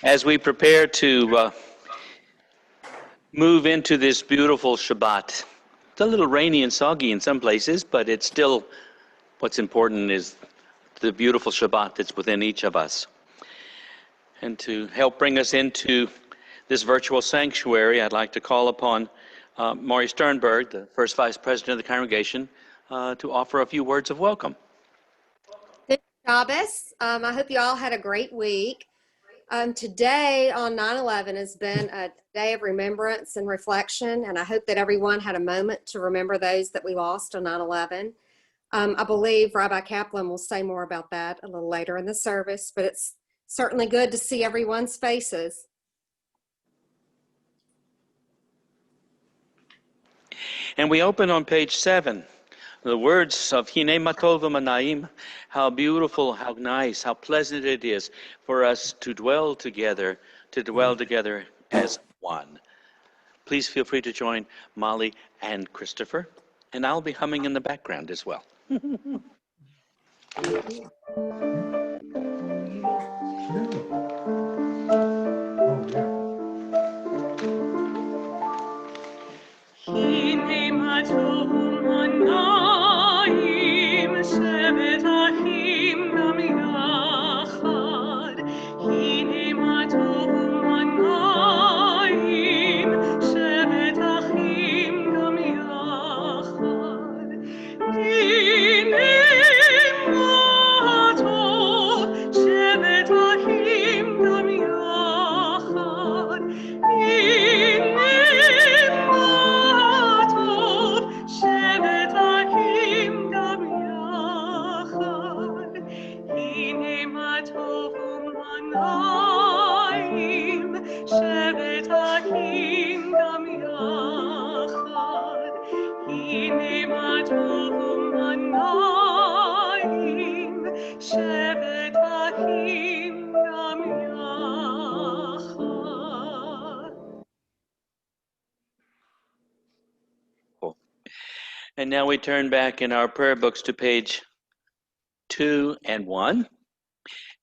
As we prepare to move into this beautiful Shabbat, it's a little rainy and soggy in some places, but it's still, what's important is the beautiful Shabbat that's within each of us. And to help bring us into this virtual sanctuary, I'd like to call upon Mollie Sternberg, the first vice president of the congregation, to offer a few words of welcome. Good Shabbos. I hope you all had a great week. Today on 9/11 has been a day of remembrance and reflection, and I hope that everyone had a moment to remember those that we lost on 9/11. I believe Rabbi Kaplan will say more about that a little later in the service, but it's certainly good to see everyone's faces. And we open on page 7. The words of Hine Matov Manaim, how beautiful, how nice, how pleasant it is for us to dwell together as one. Please feel free to join Mollie and Christopher, and I'll be humming in the background as well. And now we turn back in our prayer books to page 2 and 1.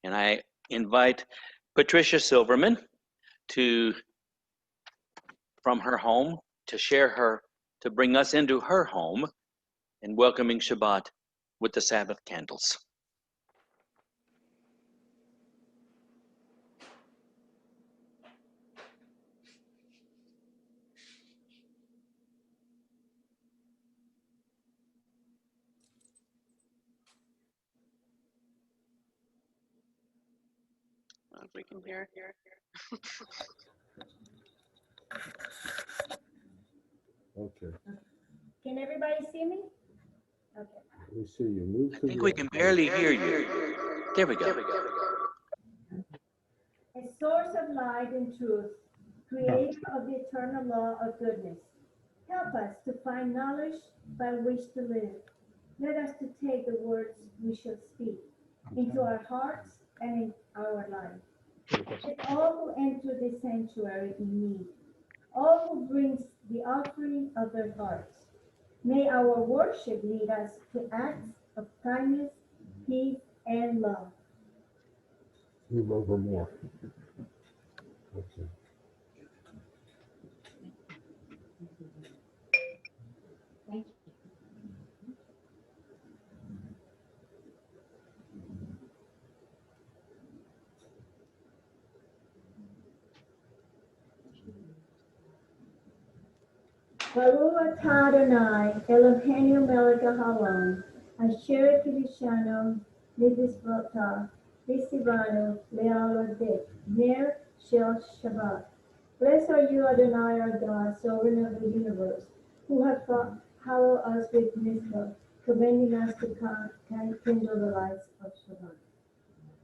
And I invite Patricia Silverman from her home to bring us into her home in welcoming Shabbat with the Sabbath candles. If we can hear. Okay. Can everybody see me? Okay. We see you. Move to I think we can barely hear you. There we go. A source of light and truth, creator of the eternal law of goodness. Help us to find knowledge by which to live. Let us to take the words we shall speak into our hearts and in our life. Let all who enter this sanctuary in need, all who brings the offering of their hearts. May our worship lead us to acts of kindness, peace, and love. move over more. Okay. Thank you. Baruch atah Adonai, Eloheinu melech haolam, asher kiddushanu mitzvotah, v'tzivanu le'aladet, ner shel Shabbat. Blessed are you, Adonai, our God, sovereign of the universe, who have hallowed us with mitzvah, commanding us to kindle the lights of Shabbat.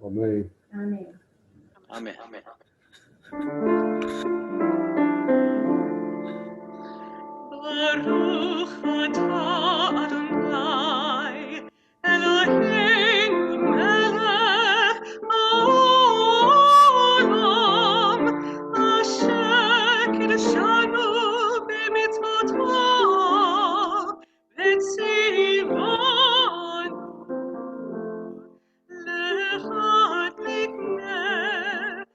Amen. Amen. Amen. Amen. Baruch atah Adonai, Eloheinu melech haolam, asher kiddushanu b'mitzvotah, v'tzivanu le'adlik ner,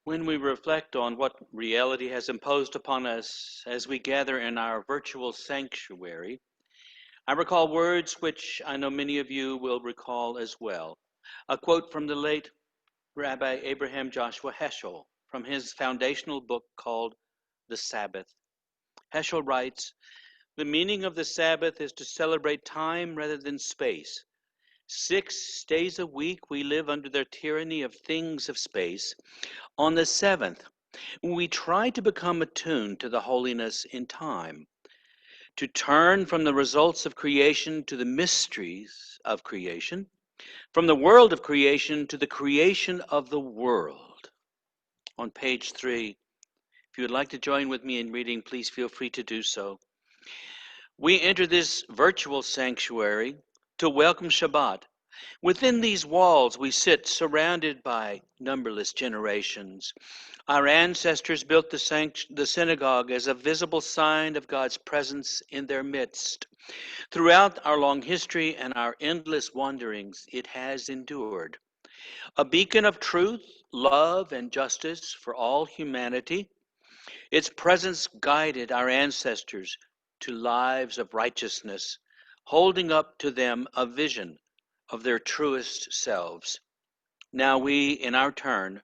When we reflect on what reality has imposed upon us as we gather in our virtual sanctuary, I recall words which I know many of you will recall as well. A quote from the late Rabbi Abraham Joshua Heschel from his foundational book called The Sabbath. Heschel writes, "The meaning of the Sabbath is to celebrate time rather than space. 6 days a week we live under the tyranny of things of space. On the 7th, we try to become attuned to the holiness in time, to turn from the results of creation to the mysteries of creation, from the world of creation to the creation of the world." On page 3, if you would like to join with me in reading, please feel free to do so. We enter this virtual sanctuary to welcome Shabbat. Within these walls, we sit surrounded by numberless generations. Our ancestors built the synagogue as a visible sign of God's presence in their midst. Throughout our long history and our endless wanderings, it has endured. A beacon of truth, love, and justice for all humanity. Its presence guided our ancestors to lives of righteousness, holding up to them a vision of their truest selves. Now we, in our turn,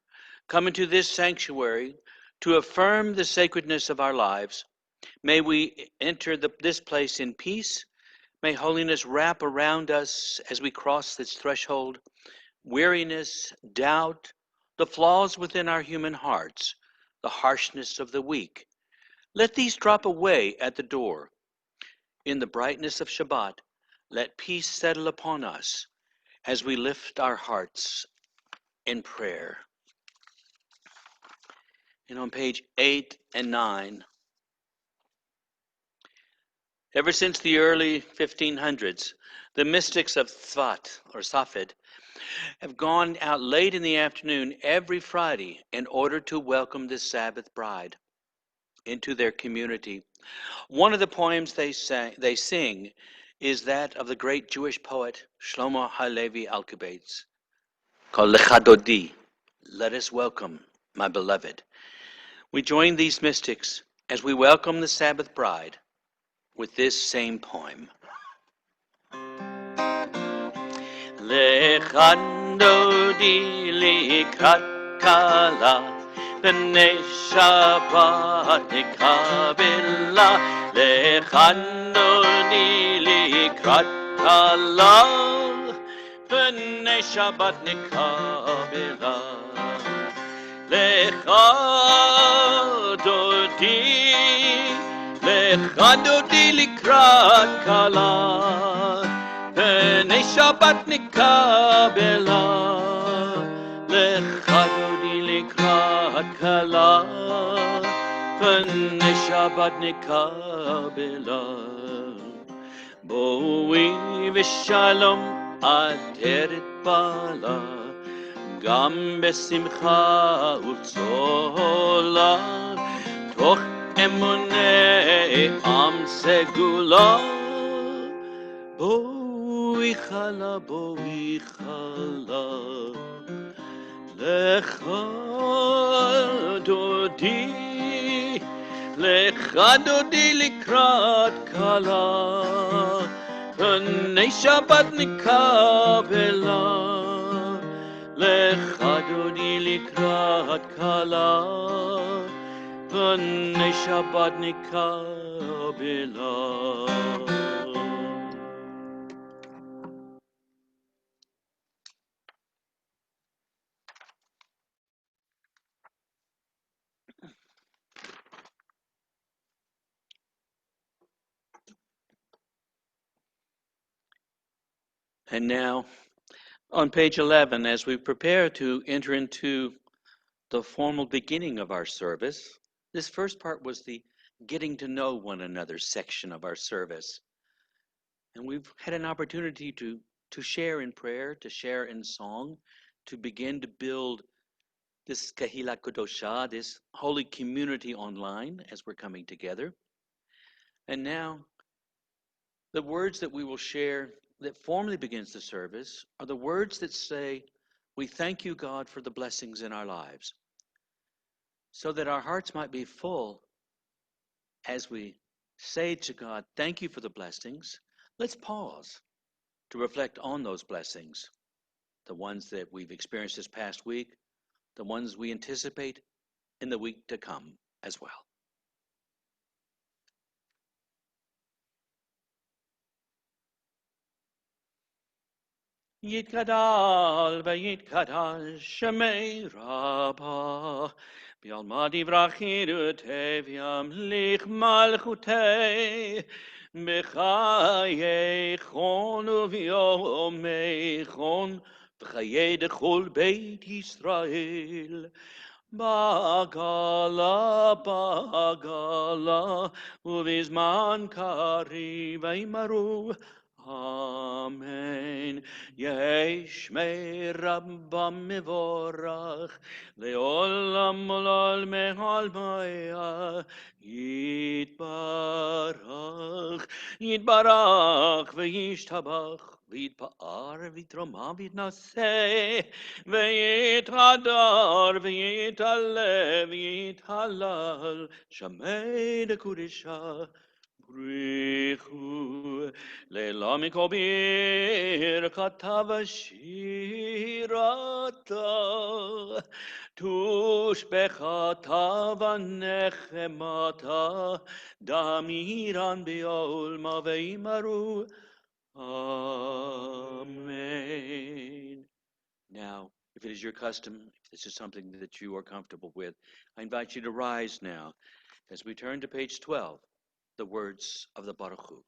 come into this sanctuary to affirm the sacredness of our lives. May we enter this place in peace. May holiness wrap around us as we cross its threshold. Weariness, doubt, the flaws within our human hearts, the harshness of the weak, let these drop away at the door. In the brightness of Shabbat, let peace settle upon us as we lift our hearts in prayer. And on page 8 and 9, ever since the early 1500s, the mystics of Tzvat, or Safed, have gone out late in the afternoon every Friday in order to welcome the Sabbath bride into their community. One of the poems they sing is that of the great Jewish poet Shlomo Halevi Alkabetz, called Lecha Dodi, let us welcome my beloved. We join these mystics as we welcome the Sabbath bride with this same poem. Lecha Dodi likrat kala, B'nei Shabbat nikabela, Lecha Dodi likrat kala, B'nei Shabbat nikabela. Lecha Dodi likrat kala, B'nei Shabbat nikabela. Lecha Dodi likrat kala, B'nei Shabbat nikabela. Boi v'shalom aderet bala, Gam besimcha u'tzola, Toch emunei am segula. Boi chala, Lecha Dodi likrat kala, B'nei Shabbat nikabela. Lecha Dodi likrat kala, B'nei Shabbat nikabela. And now, on page 11, as we prepare to enter into the formal beginning of our service, this first part was the getting to know one another section of our service. And we've had an opportunity to share in prayer, to share in song, to begin to build this Kahila Kodosha, this holy community online as we're coming together. And now, the words that we will share that formally begins the service are the words that say, we thank you, God, for the blessings in our lives. so that our hearts might be full as we say to God, thank you for the blessings. Let's pause to reflect on those blessings, the ones that we've experienced this past week, the ones we anticipate in the week to come as well. Yitkadal v'yitkadal shemei Rabbah B'alma divrachiru teviam lich malchutei B'chaye chon uv'yomei chon B'chaye dechol beit Yisrael Bagala, bagala, uvizman kari veimaru. Amen. Yesh me rabba mevorach, leolam olol mehal maya, yitbarach, yitbarach, v'yishtabach, v'yitpa'ar, v'yitroma, v'yitnaseh, v'yithadar, v'yitalev, v'yithalal, shamei de kudisha, brichu, leila mikobir, katav shirata, tush bechata v'nechemata, damiran be'olma ve'imaru, amen. Now, if it is your custom, if this is something that you are comfortable with, I invite you to rise now as we turn to page 12, the words of the Baruch Hu.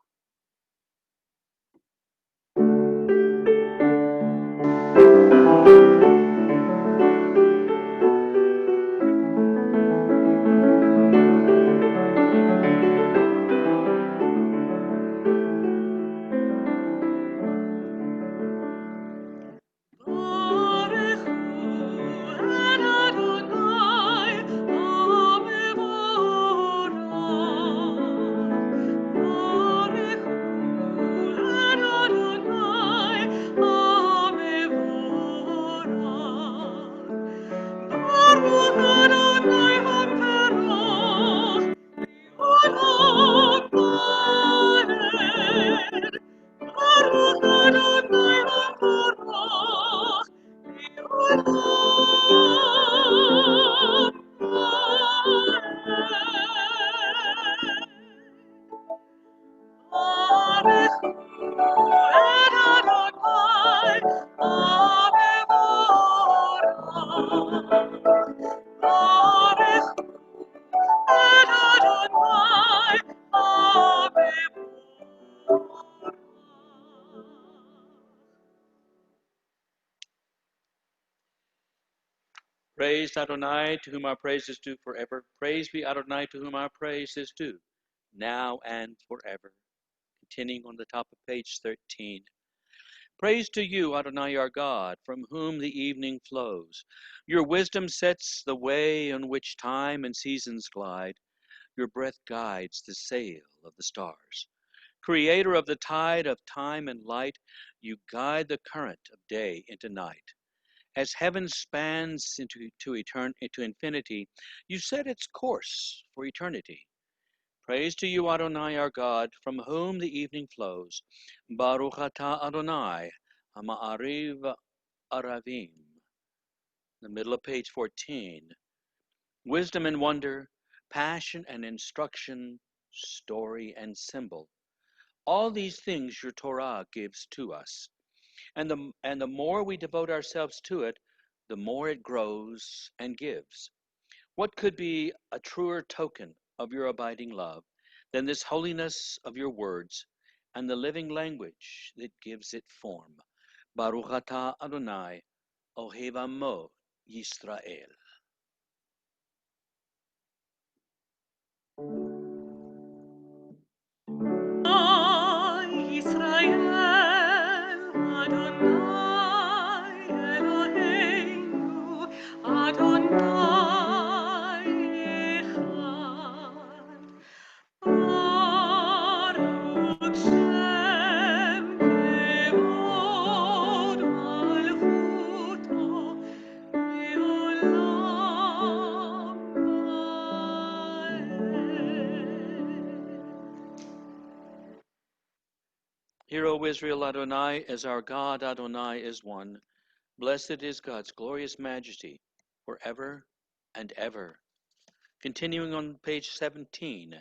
Praise Adonai, to whom our praise is due forever. Praise be Adonai, to whom our praise is due, now and forever. Continuing on the top of page 13. Praise to you, Adonai, our God, from whom the evening flows. Your wisdom sets the way on which time and seasons glide. Your breath guides the sail of the stars. Creator of the tide of time and light, you guide the current of day into night. As heaven spans into infinity, you set its course for eternity. Praise to you, Adonai, our God, from whom the evening flows. Baruch atah Adonai, Ha'ma'ariv Aravim. The middle of page 14. Wisdom and wonder, passion and instruction, story and symbol. All these things your Torah gives to us. And the more we devote ourselves to it, the more it grows and gives. What could be a truer token of your abiding love than this holiness of your words and the living language that gives it form? Baruch atah Adonai, Ohev Amo Yisrael. Yisrael, Adonai Eloheinu, Adonai Echad. Baruch Shem Kevod Malchuto, Hear, O Israel, Adonai is our God, Adonai is one. Blessed is God's glorious majesty forever and ever. Continuing on page 17,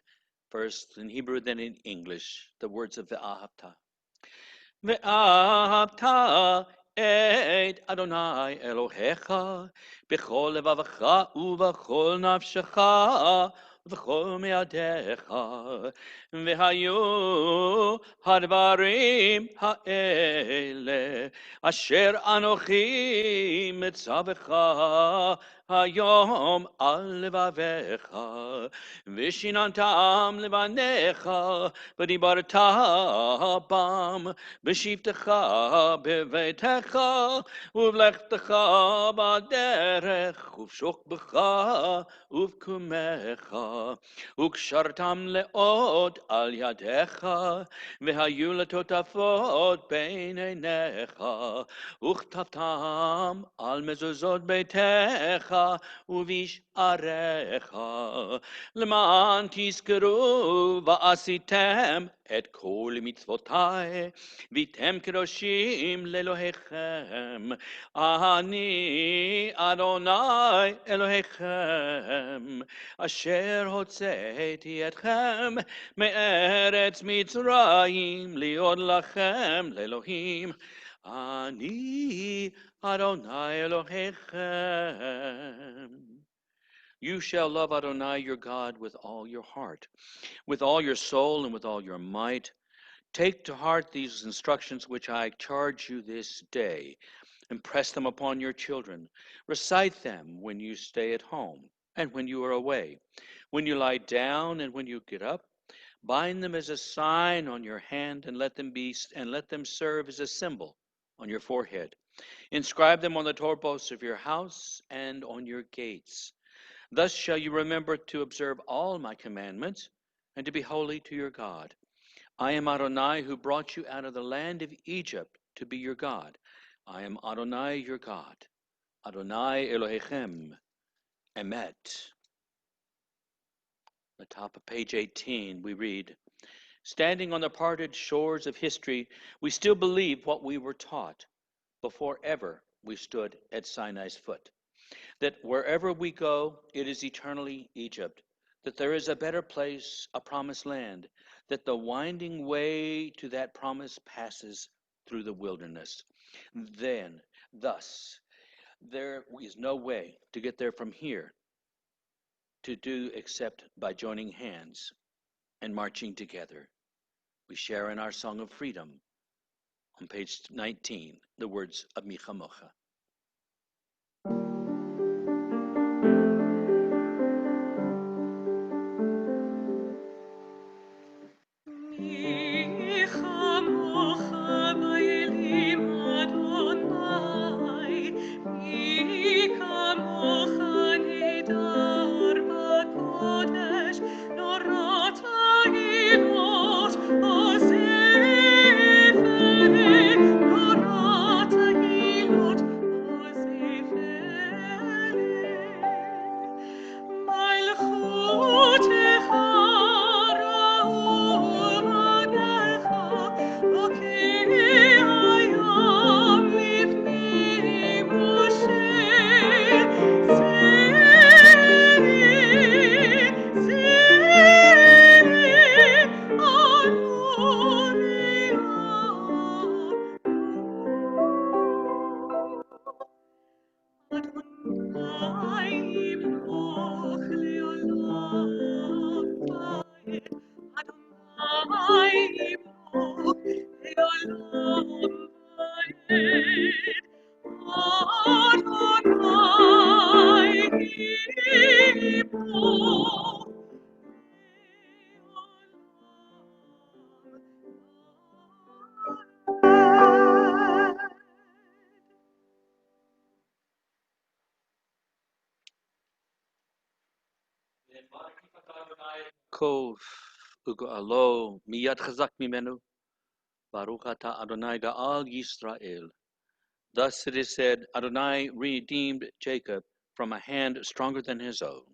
first in Hebrew, then in English, the words of the Ahavta. ואהבת את אדוני אלוהיך בכל לבבך ובכל נפשך ובכל מאודיך. והיו הדברים האלה אשר אנוכי מצווך היום על לבביך, ושיננתם לבניך ודיברת בם בשבתך בביתך ובלכתך בדרך ובשוכבך ובקומך, וקשרתם לאות על ידיך, והיו לטוטפות בין עיניך, וכתבתם על מזוזות ביתך ובשעריך, למען תזכרו ועשיתם את כל מצוותי, והייתם קדושים לאלוהיכם. אני אדוני אלוהיכם, אשר הוצאתי אתכם מארץ מצרים להיות לכם לאלוהים. אני אדוני אלוהיכם. You shall love Adonai your God with all your heart, with all your soul, and with all your might. Take to heart these instructions which I charge you this day. Impress them upon your children. Recite them when you stay at home and when you are away, when you lie down and when you get up. Bind them as a sign on your hand, and let them serve as a symbol on your forehead. Inscribe them on the doorposts of your house and on your gates. Thus shall you remember to observe all my commandments and to be holy to your God. I am Adonai, who brought you out of the land of Egypt to be your God. I am Adonai your God. Adonai Elohechem, Emet. The top of page 18, we read, standing on the parted shores of history, we still believe what we were taught before ever we stood at Sinai's foot, that wherever we go, it is eternally Egypt, that there is a better place, a promised land, that the winding way to that promise passes through the wilderness. Thus, there is no way to get there from here to do except by joining hands and marching together. We share in our Song of Freedom on page 19, the words of Micha Mocha. מי כמוך באלים אדוני, מי כמוך נהדר בקודש, נורת העילות עוזבת, נורת העילות עוזבת. מלכותך רעומתך, וכהים לפני משה. סרי אדוני ימלוך לעולם ועד. אדוני ימלוך לעולם ועד. אדוני ימלוך לעולם ועד. Kov ugalo miyad chazak mimenu, Baruch ata Adonai Ga'al Yisrael. Thus it is said, Adonai redeemed Jacob from a hand stronger than his own.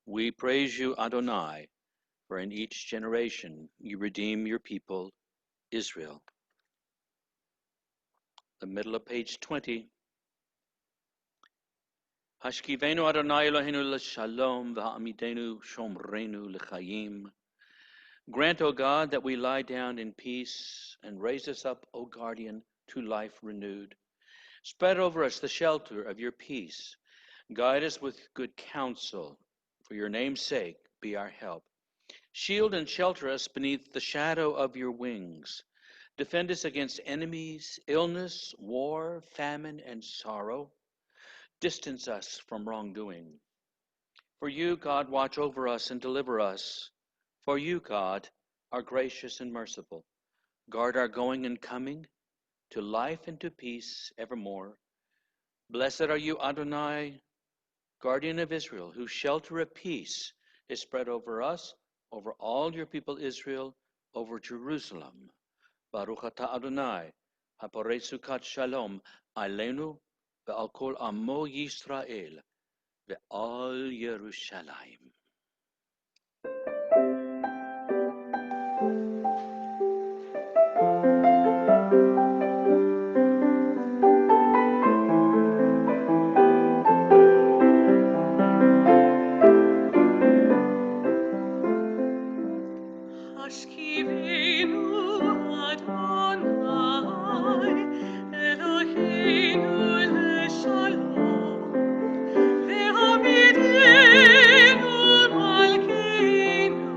We praise you, Adonai, for in each generation you redeem your people, Israel. the middle of page 20. Hashkivenu Adonai Eloheinu l'shalom v'ha'amidenu shomrenu l'chayim. Grant, O God, that we lie down in peace, and raise us up, O guardian, to life renewed. Spread over us the shelter of your peace. Guide us with good counsel. For your name's sake, be our help. Shield and shelter us beneath the shadow of your wings. Defend us against enemies, illness, war, famine, and sorrow. Distance us from wrongdoing. For you, God, watch over us and deliver us. For you, God, are gracious and merciful. Guard our going and coming to life and to peace evermore. Blessed are you, Adonai, guardian of Israel, whose shelter of peace is spread over us, over all your people Israel, over Jerusalem. Baruch atah Adonai, haporei sukat shalom, aleinu ve'al kol amo Yisrael, ve'al Yerushalayim. Hashkivenu Adonai Eloheinu l'shalom ve'hamidenu malkeinu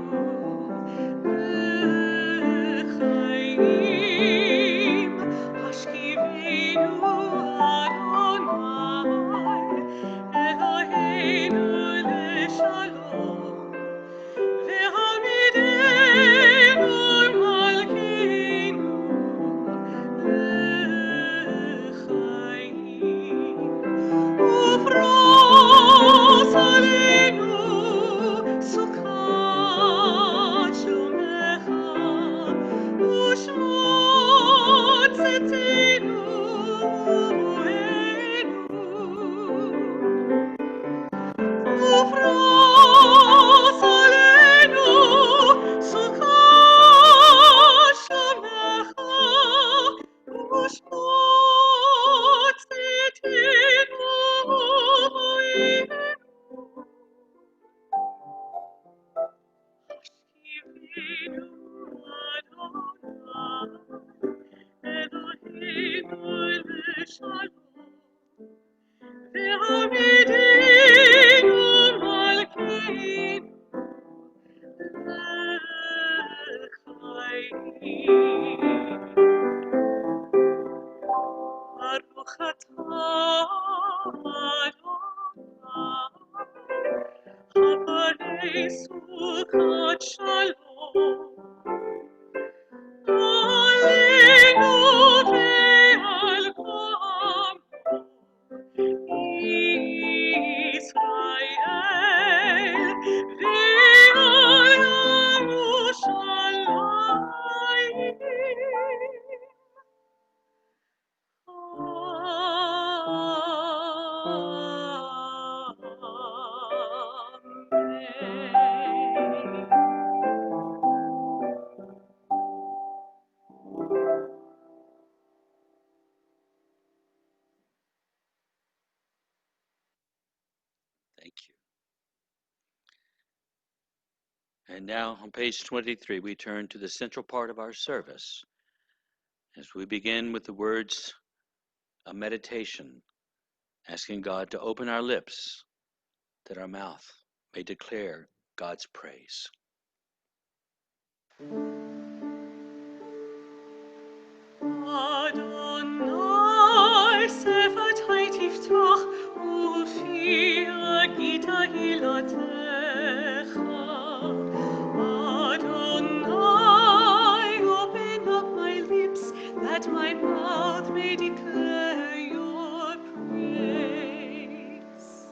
l'chaim. Hashkivenu Adonai Eloheinu l'shalom ve'hamidenu malkeinu l'chaim. Ufros aleinu sukat shomecha ushmot tzedkenu moenu. Ufros aleinu sukat shomecha ushmot tzedkenu moenu. Hashkivenu Adonai Eloheinu l'shalom ve'hamidenu malkeinu l'chaim. Baruch atah Adonai haporei sukat shalom aleinu ve'al kol Israel ve'al Yerushalayim. Thank you. And now on page 23, we turn to the central part of our service as we begin with the words of meditation, asking God to open our lips that our mouth may declare God's praise. Adonai sefatai tiftach ufi agita hilatecha. Adonai, open up my lips that my mouth may declare your praise.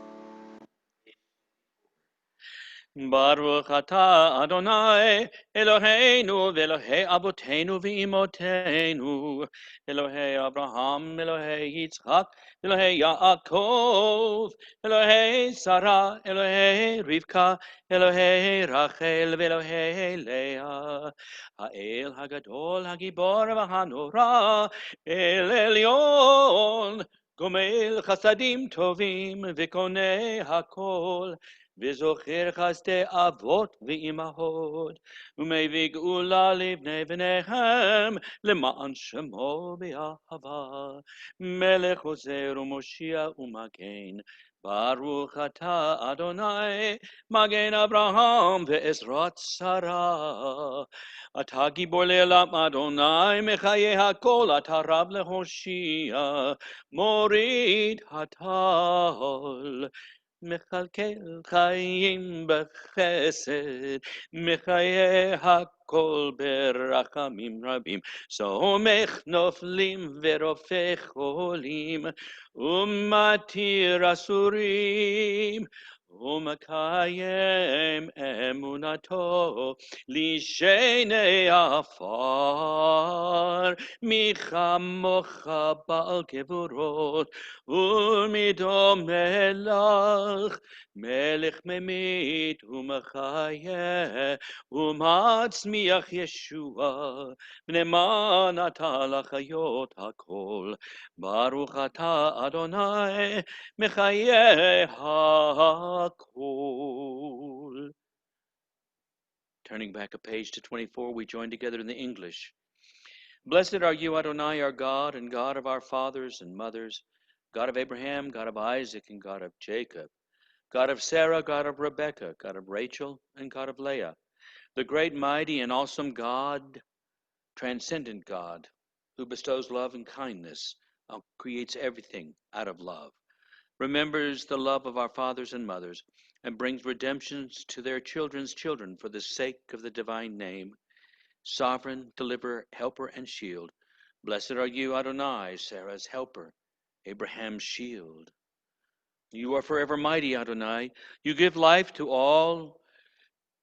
Baruch atah Adonai Eloheinu v'Elohei Avotenu v'Imotenu Elohei Abraham Elohei Yitzchak Elohei Yaakov Elohei Sarah Elohei Rivka Elohei Rachel v'Elohei Leah Ha'el Hagadol Hagibor v'Hanora El Elyon Gomel Chasadim Tovim v'Konei Hakol וזוכר חסדי אבות ואימהות, ומביא גאולה לבני בניהם, למען שמו באהבה. מלך עוזר ומושיע ומגן, ברוך אתה אדוני, מגן אברהם ועזרת שרה. אתה גיבור לעולם אדוני, מחיי הכל, אתה רב להושיע, מוריד הטל. מכלכל חיים בחסד, מחיי הכל ברחמים רבים, סומך נופלים ורופא חולים, ומתיר אסורים, ומקיים אמונתו לשני עפר, מי כמוך בעל גבורות, ומדומה לך, מלך ממית ומחיה, ומצמיח ישוע, למען אתה לחיות הכל. ברוך אתה אדוני, מחיה הכל. Turning back a page to 24, we join together in the English. Blessed are you, Adonai, our God, and God of our fathers and mothers, God of Abraham, God of Isaac, and God of Jacob, God of Sarah, God of Rebekah, God of Rachel, and God of Leah, the great, mighty, and awesome God, transcendent God, who bestows love and kindness, creates everything out of love, remembers the love of our fathers and mothers, and brings redemptions to their children's children for the sake of the divine name, sovereign, deliverer, helper, and shield. Blessed are you, Adonai, Sarah's helper, Abraham's shield. You are forever mighty, Adonai. You give life to all.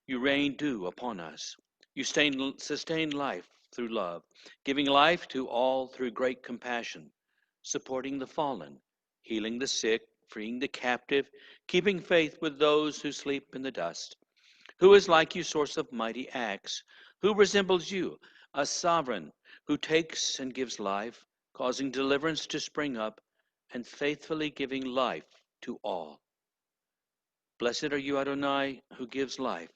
You rain dew upon us. You sustain life through love, giving life to all through great compassion, supporting the fallen, healing the sick, freeing the captive, keeping faith with those who sleep in the dust. Who is like you, source of mighty acts? Who resembles you, a sovereign who takes and gives life, causing deliverance to spring up, and faithfully giving life to all? Blessed are you, Adonai, who gives life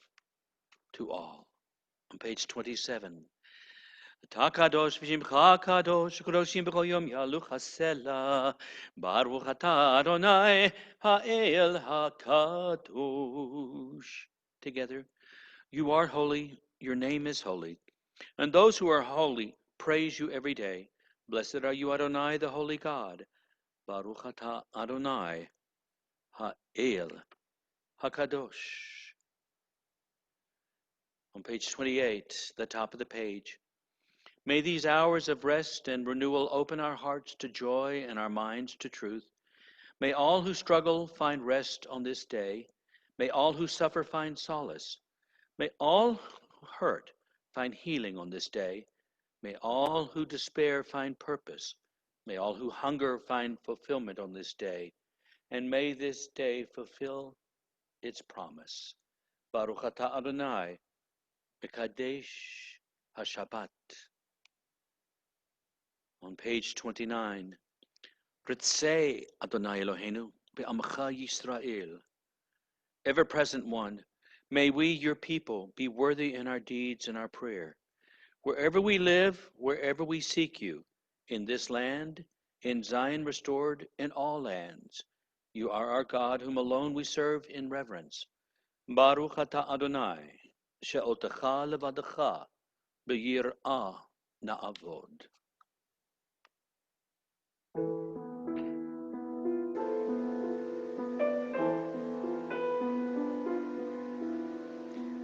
to all. On page 27. אתה קדוש ושמך קדוש, קדושים בכל יום יהלוך הסלע. ברוך אתה אדוני האל הקדוש. Together, you are holy, your name is holy, and those who are holy praise you every day. Blessed are you, Adonai, the holy God. Baruch atah Adonai ha'el hakadosh. On page 28, the top of the page. May these hours of rest and renewal open our hearts to joy and our minds to truth. May all who struggle find rest on this day. May all who suffer find solace. May all who hurt find healing on this day. May all who despair find purpose. May all who hunger find fulfillment on this day. And may this day fulfill its promise. Baruch atah Adonai, Mekadesh HaShabbat. On page 29, Ritzei Adonai Eloheinu be'amcha Yisrael. Ever-present one, may we, your people, be worthy in our deeds and our prayer. Wherever we live, wherever we seek you, in this land, in Zion restored, in all lands, you are our God, whom alone we serve in reverence. Baruch atah Adonai, she'otecha levadecha, b'yir'ah na'avod.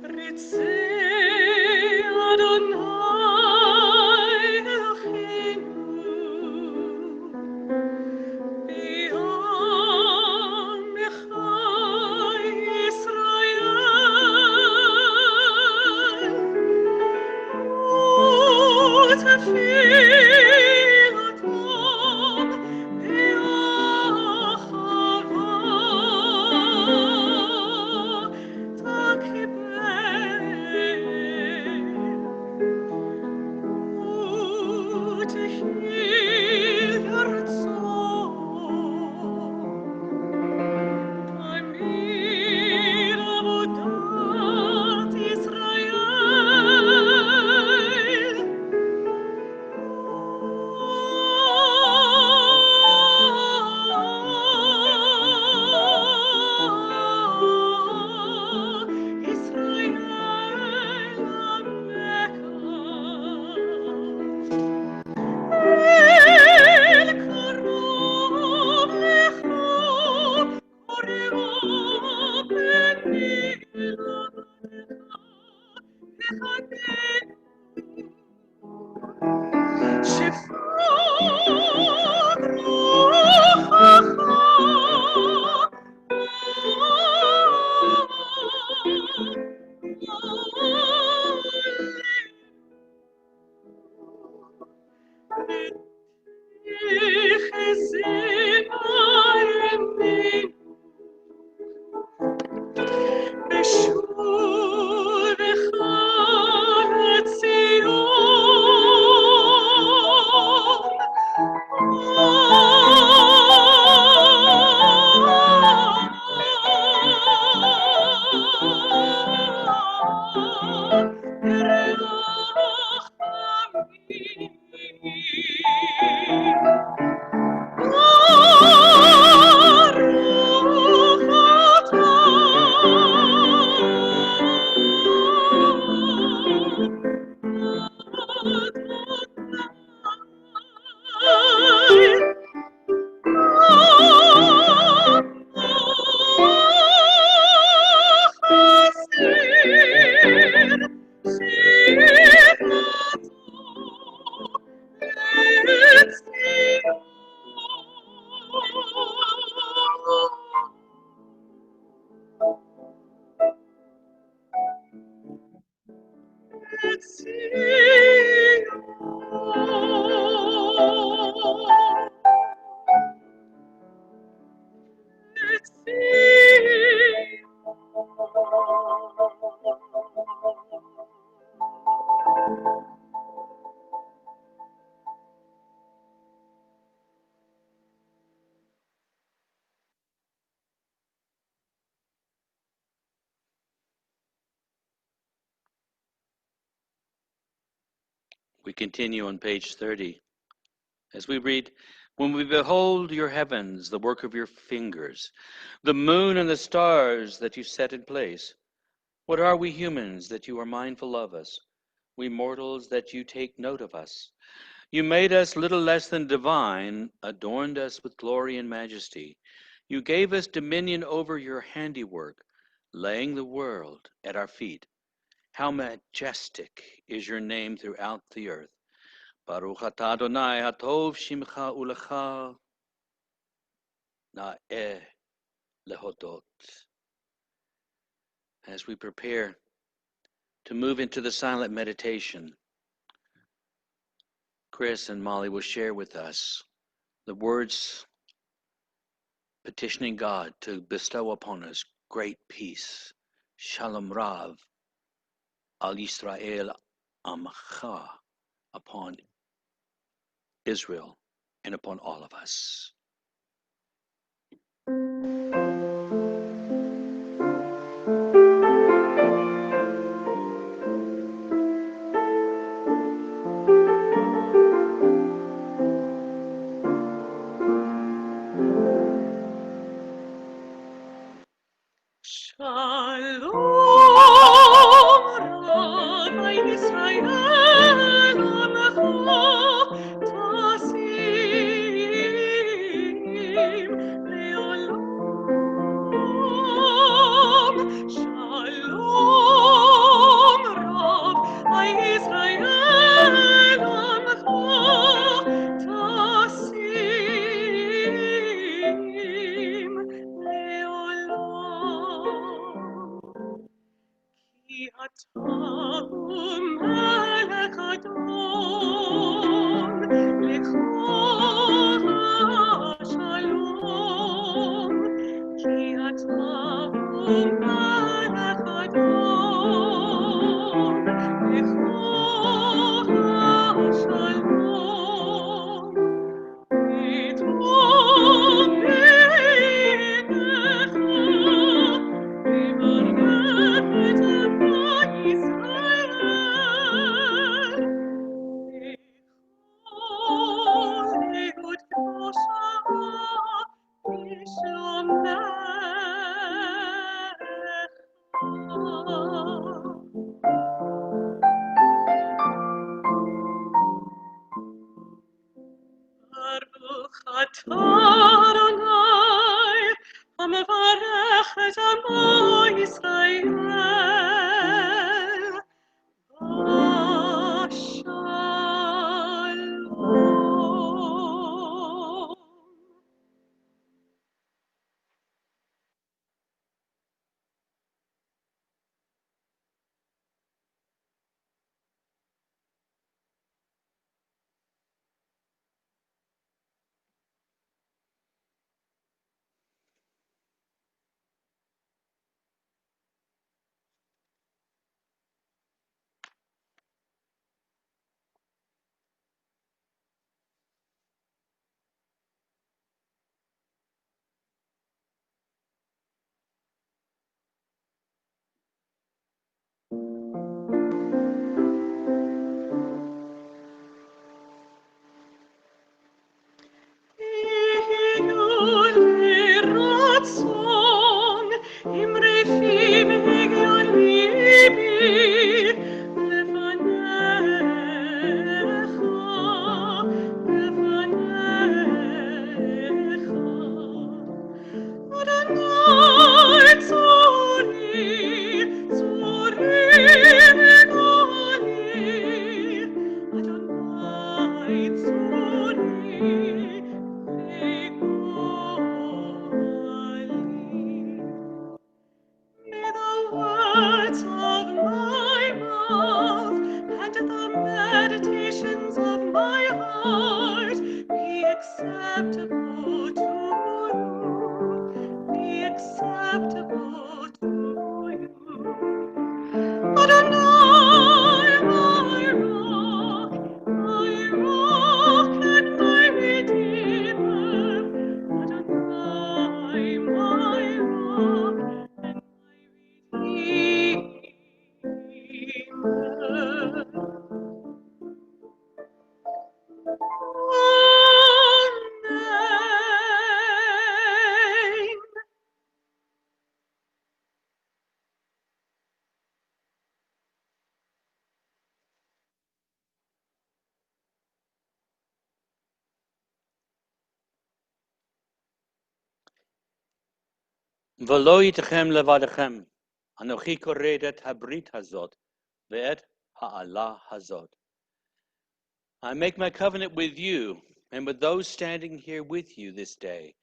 Ritzei Adonai Eloheinu B'yamecha Yisrael We continue on page 30 as we read, "When we behold your heavens, the work of your fingers, the moon and the stars that you set in place, what are we humans that you are mindful of us, we mortals that you take note of us? You made us little less than divine, adorned us with glory and majesty. You gave us dominion over your handiwork, laying the world at our feet. How majestic is your name throughout the earth. Baruch atah Adonai hatov shimcha ulecha na'eh lehodot." As we prepare to move into the silent meditation, Chris and Mollie will share with us the words petitioning God to bestow upon us great peace. Shalom Rav al Yisrael Amcha, upon Israel and upon all of us. Shalom, Rav Yisrael Amcha, Tasim Leolam. Shalom, Rav Yisrael Amcha, Tasim Leolam. Ki atahu melech Adon, lecha shalom. Ki atahu melech Adon, lecha shalom. V'lo yitechem levadechem. Anochi kored et habrit hazot ve'et ha'alah hazot. I make my covenant with you and with those standing here with you this day,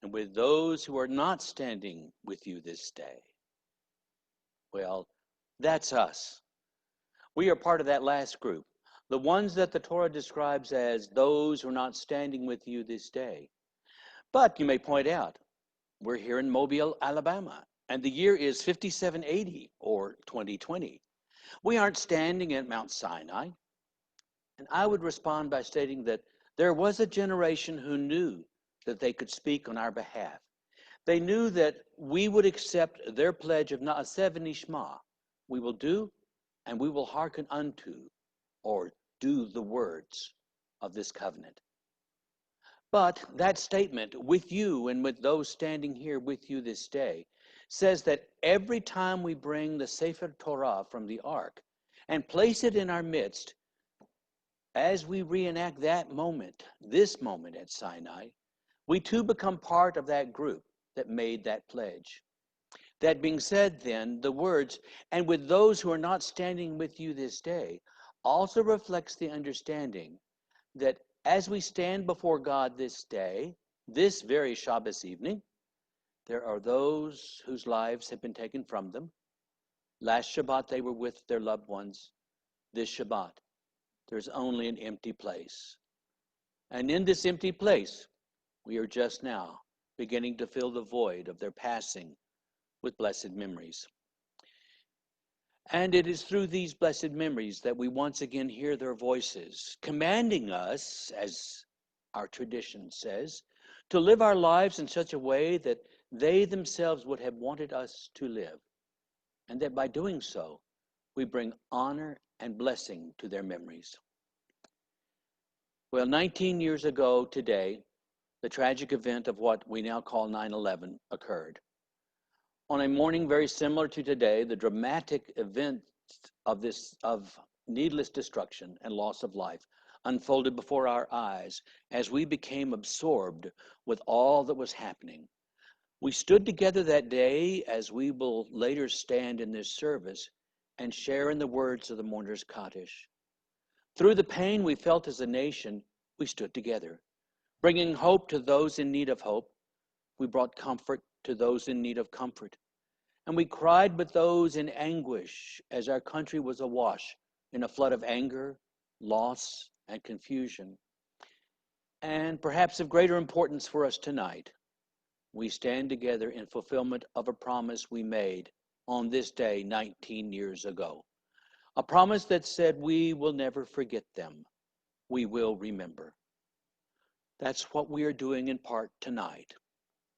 and with those who are not standing with you this day. Well, that's us. We are part of that last group, the ones that the Torah describes as those who are not standing with you this day. But you may point out, we're here in Mobile, Alabama, and the year is 5780 or 2020. We aren't standing at Mount Sinai. And I would respond by stating that there was a generation who knew that they could speak on our behalf. They knew that we would accept their pledge of Na'aseh v'nishma. We will do and we will hearken unto, or do the words of this covenant. But that statement, with you and with those standing here with you this day, says that every time we bring the Sefer Torah from the ark and place it in our midst, as we reenact that moment, this moment at Sinai, we too become part of that group that made that pledge. That being said, then, the words, and with those who are not standing with you this day, also reflects the understanding that as we stand before God this day, this very Shabbos evening, there are those whose lives have been taken from them. Last Shabbat, they were with their loved ones. This Shabbat, there's only an empty place. And in this empty place, we are just now beginning to fill the void of their passing with blessed memories. And it is through these blessed memories that we once again hear their voices, commanding us, as our tradition says, to live our lives in such a way that they themselves would have wanted us to live, and that by doing so, we bring honor and blessing to their memories. Well, 19 years ago today, the tragic event of what we now call 9/11 occurred. On a morning very similar to today, the dramatic event of needless destruction and loss of life unfolded before our eyes as we became absorbed with all that was happening. We stood together that day, as we will later stand in this service and share in the words of the mourner's Kaddish. Through the pain we felt as a nation, we stood together, bringing hope to those in need of hope. We brought comfort to those in need of comfort. And we cried with those in anguish as our country was awash in a flood of anger, loss, and confusion. And perhaps of greater importance for us tonight, we stand together in fulfillment of a promise we made on this day 19 years ago. A promise that said we will never forget them. We will remember. That's what we are doing in part tonight,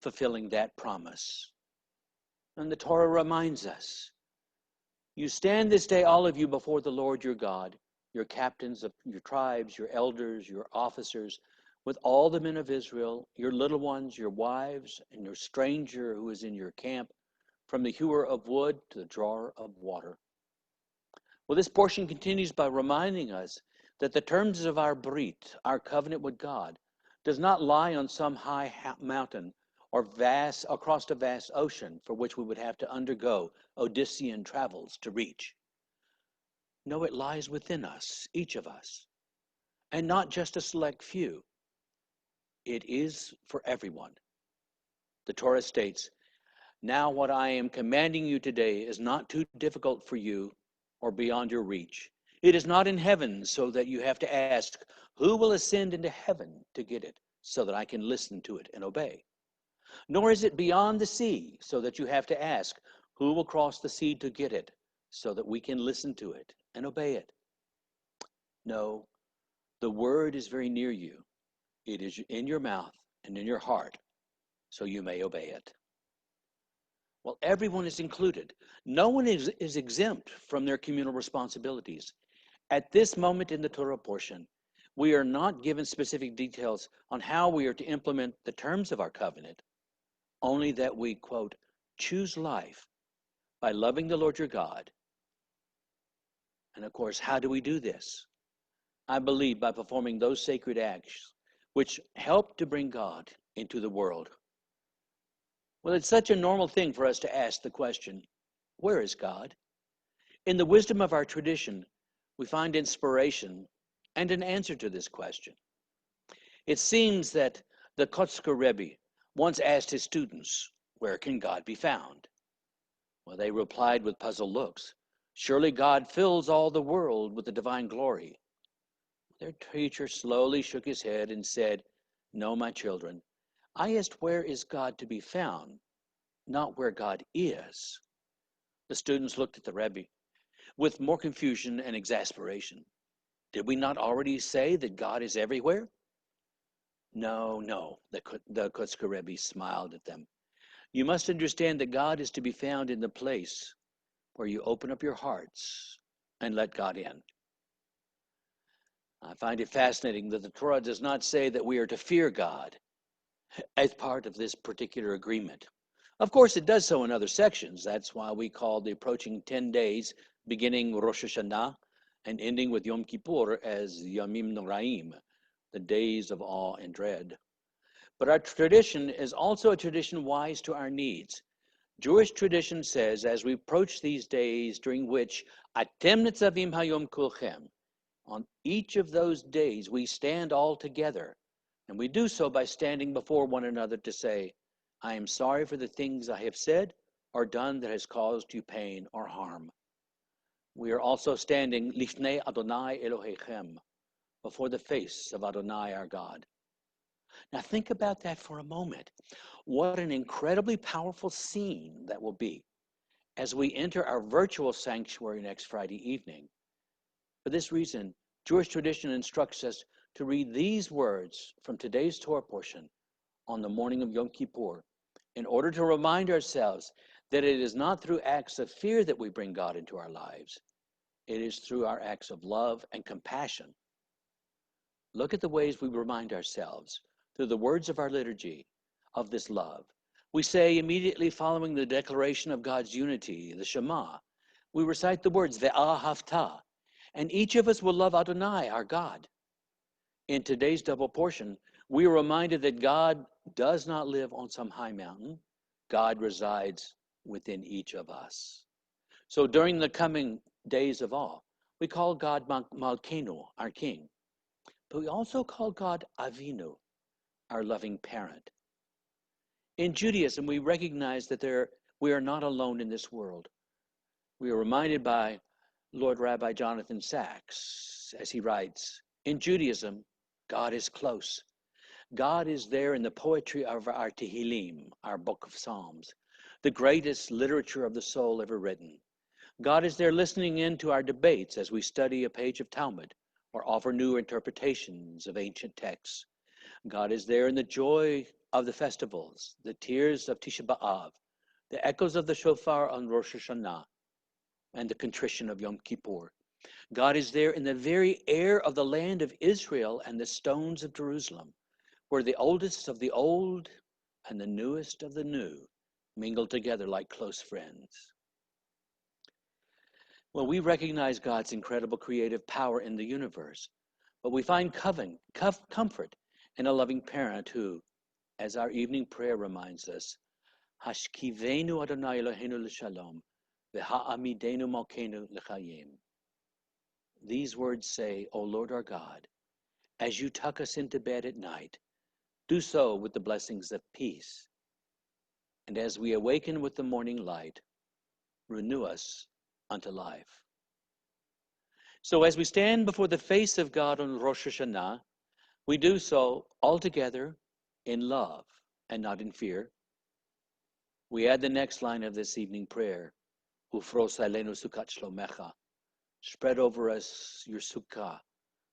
fulfilling that promise. And the Torah reminds us, you stand this day, all of you, before the Lord your God, your captains of your tribes, your elders, your officers, with all the men of Israel, your little ones, your wives, and your stranger who is in your camp, from the hewer of wood to the drawer of water. Well, this portion continues by reminding us that the terms of our brit, our covenant with God, does not lie on some high mountain or across a vast ocean for which we would have to undergo Odyssean travels to reach. No, it lies within us, each of us, and not just a select few. It is for everyone. The Torah states, now what I am commanding you today is not too difficult for you or beyond your reach. It is not in heaven so that you have to ask, who will ascend into heaven to get it so that I can listen to it and obey? Nor is it beyond the sea so that you have to ask, who will cross the sea to get it so that we can listen to it and obey it? No, the word is very near you. It is in your mouth and in your heart, so you may obey it. Well, everyone is included. No one is exempt from their communal responsibilities. At this moment in the Torah portion, we are not given specific details on how we are to implement the terms of our covenant, only that we, quote, choose life by loving the Lord your God. And of course, how do we do this? I believe by performing those sacred acts which help to bring God into the world. Well, it's such a normal thing for us to ask the question, where is God? In the wisdom of our tradition, we find inspiration and an answer to this question. It seems that the Kotzker Rebbe once asked his students, where can God be found? Well, they replied with puzzled looks, surely God fills all the world with the divine glory. Their teacher slowly shook his head and said, no, my children, I asked where is God to be found, not where God is. The students looked at the Rebbe with more confusion and exasperation. Did we not already say that God is everywhere? No, the Kotzker Rebbe smiled at them. You must understand that God is to be found in the place where you open up your hearts and let God in. I find it fascinating that the Torah does not say that we are to fear God as part of this particular agreement. Of course, it does so in other sections. That's why we call the approaching 10 days, beginning Rosh Hashanah and ending with Yom Kippur, as Yamim Noraim, the days of awe and dread. But our tradition is also a tradition wise to our needs. Jewish tradition says, as we approach these days during which Atem Nitzavim Hayom Kulchem, on each of those days we stand all together, and we do so by standing before one another to say, I am sorry for the things I have said or done that has caused you pain or harm. We are also standing Lifnei Adonai Elohechem, before the face of Adonai our God. Now think about that for a moment. What an incredibly powerful scene that will be as we enter our virtual sanctuary next Friday evening. For this reason, Jewish tradition instructs us to read these words from today's Torah portion on the morning of Yom Kippur in order to remind ourselves that it is not through acts of fear that we bring God into our lives. It is through our acts of love and compassion. Look at the ways we remind ourselves through the words of our liturgy of this love. We say immediately following the declaration of God's unity, the Shema, we recite the words, Ve'ahavta, and each of us will love Adonai, our God. In today's double portion, we are reminded that God does not live on some high mountain. God resides within each of us. So during the coming days of awe, we call God Malkeinu, our King. But we also call God Avinu, our loving parent. In Judaism, we recognize that we are not alone in this world. We are reminded by Lord Rabbi Jonathan Sachs, as he writes, in Judaism, God is close. God is there in the poetry of our Tehillim, our book of Psalms, the greatest literature of the soul ever written. God is there listening in to our debates as we study a page of Talmud or offer new interpretations of ancient texts. God is there in the joy of the festivals, the tears of Tisha B'Av, the echoes of the shofar on Rosh Hashanah, and the contrition of Yom Kippur. God is there in the very air of the land of Israel and the stones of Jerusalem, where the oldest of the old and the newest of the new mingle together like close friends. Well, we recognize God's incredible creative power in the universe, but we find comfort in a loving parent who, as our evening prayer reminds us, Hashkivenu Adonai Eloheinu l'shalom, v'ha'amidenu malkeinu l'chayim. These words say, O Lord our God, as you tuck us into bed at night, do so with the blessings of peace. And as we awaken with the morning light, renew us unto life. So as we stand before the face of God on Rosh Hashanah, we do so all together in love and not in fear. We add the next line of this evening prayer, Ufros alenu sukat shlomecha. Spread over us your sukkah,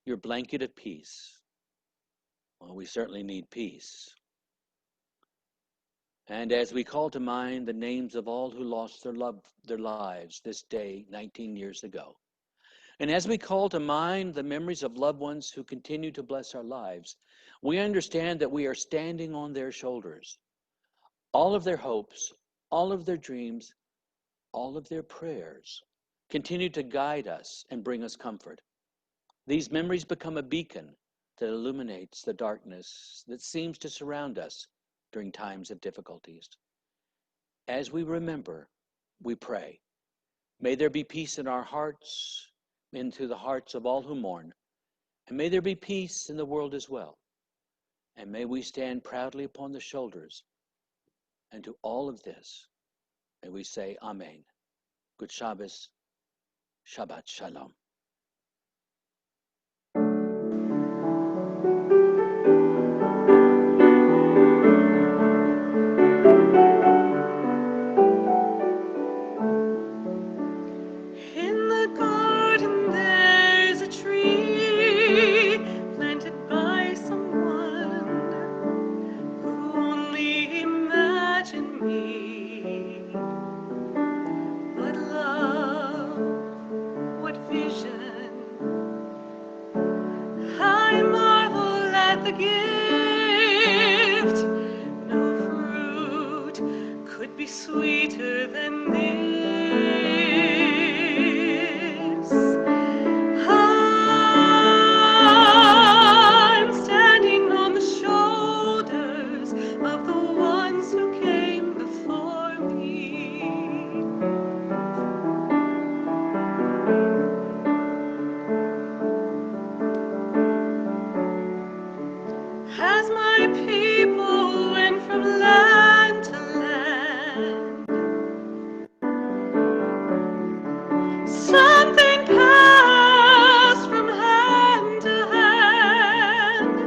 your blanket of peace. Well, we certainly need peace. And as we call to mind the names of all who lost their lives this day 19 years ago, and as we call to mind the memories of loved ones who continue to bless our lives, we understand that we are standing on their shoulders. All of their hopes, all of their dreams, all of their prayers continue to guide us and bring us comfort. These memories become a beacon that illuminates the darkness that seems to surround us during times of difficulties. As we remember, we pray. May there be peace in our hearts, into the hearts of all who mourn, and may there be peace in the world as well. And may we stand proudly upon the shoulders. And to all of this, may we say Amen. Good Shabbos, Shabbat Shalom. In the garden there's a tree planted by someone who only imagined me. What love, what vision. I marvel at the gift. No fruit could be sweeter than this. I'm standing on the shoulders of the ones who came before me. As my people went from land to land, something passed from hand to hand,